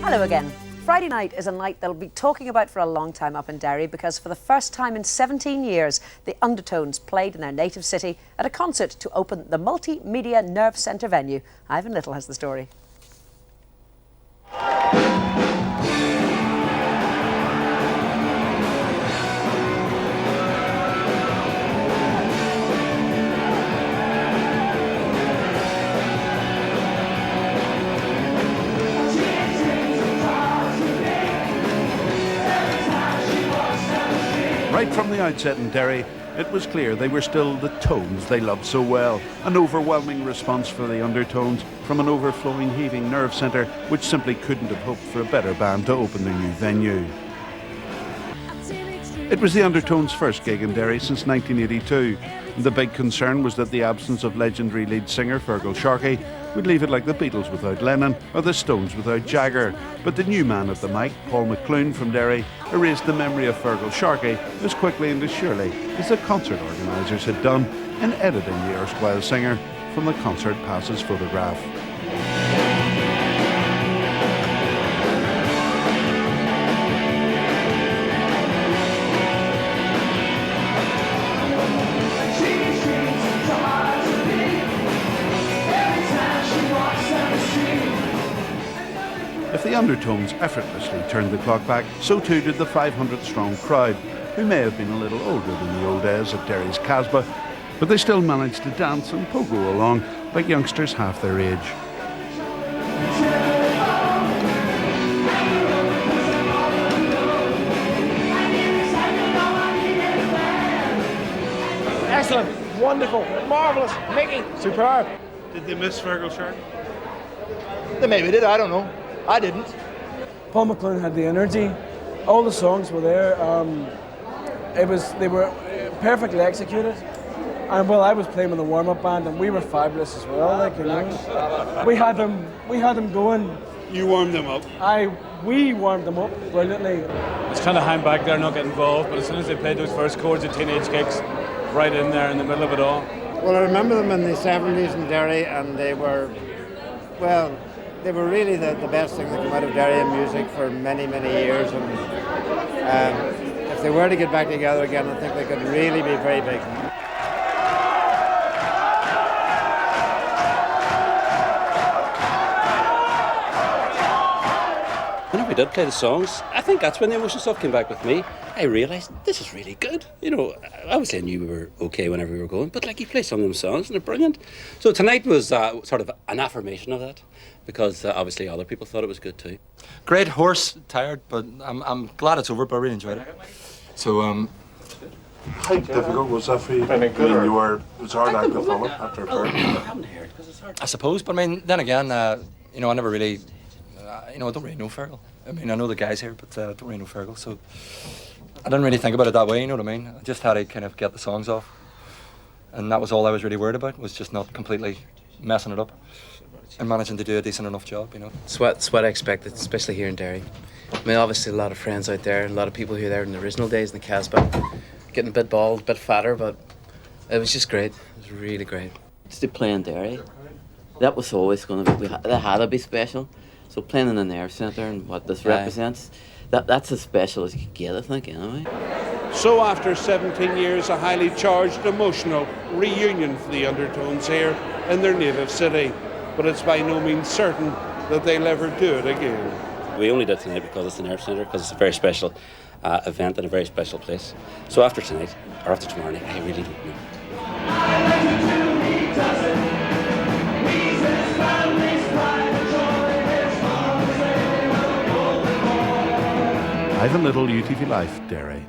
Hello again. Friday night is a night they'll be talking about for a long time up in Derry because for the first time in 17 years, the Undertones played in their native city at a concert to open the Multimedia Nerve Centre venue. Ivan Little has the story. Right from the outset in Derry, it was clear they were still the tones they loved so well. An overwhelming response for the Undertones from an overflowing, heaving nerve centre which simply couldn't have hoped for a better band to open their new venue. It was the Undertones' first gig in Derry since 1982. The big concern was that the absence of legendary lead singer Feargal Sharkey would leave it like the Beatles without Lennon or the Stones without Jagger. But the new man at the mic, Paul McLoone from Derry, erased the memory of Feargal Sharkey as quickly and as surely as the concert organisers had done in editing the erstwhile singer from the concert passes photograph. If the Undertones effortlessly turned the clock back, so too did the 500-strong crowd, who may have been a little older than the old days at Derry's Casbah, but they still managed to dance and pogo along like youngsters half their age. Excellent, wonderful, marvellous, Mickey, superb. Did they miss Feargal Sharkey? They maybe did, I don't know. I didn't. Paul McLoone had the energy. All the songs were there. They were perfectly executed. And well, I was playing with the warm-up band, and we were fabulous as well. Like, you know, we had them going. You warmed them up. We warmed them up brilliantly. I was trying to hang back there, not get involved, but as soon as they played those first chords of Teenage Kicks, right in there in the middle of it all. Well, I remember them in the 70s in Derry, and they were really the best thing that came out of Derry in music for many, many years. And if they were to get back together again, I think they could really be very big. Whenever we did play the songs, I think that's when the emotional stuff came back with me. I realised this is really good. You know, obviously I knew we were okay whenever we were going, but like you play some of them songs and they're brilliant. So tonight was sort of an affirmation of that, because obviously other people thought it was good too. Great, hoarse, tired, but I'm glad it's over, but I really enjoyed it. So, How difficult was that for you? I mean, it was hard act to follow after a part. I haven't heard because it's hard. I suppose, but I mean, then again, you know, I never really, I don't really know Feargal. I mean, I know the guys here, but I don't really know Feargal, so I didn't really think about it that way, you know what I mean? I just had to kind of get the songs off, and that was all I was really worried about, was just not completely messing it up and managing to do a decent enough job, you know. Sweat I expected, especially here in Derry. I mean, obviously a lot of friends out there, and a lot of people who were there in the original days in the Casbah, getting a bit bald, a bit fatter, but it was just great. It was really great. Just to play in Derry, that was always going to be, that had to be special. So playing in the Nerve Centre and what this represents, that's as special as you could get, I think, anyway. So after 17 years, a highly charged, emotional reunion for the Undertones here in their native city. But it's by no means certain that they'll ever do it again. We only did tonight because it's the Nerve Centre, because it's a very special event and a very special place. So after tonight, or after tomorrow night, I really don't know. Ivan Little, UTV Life, Derry.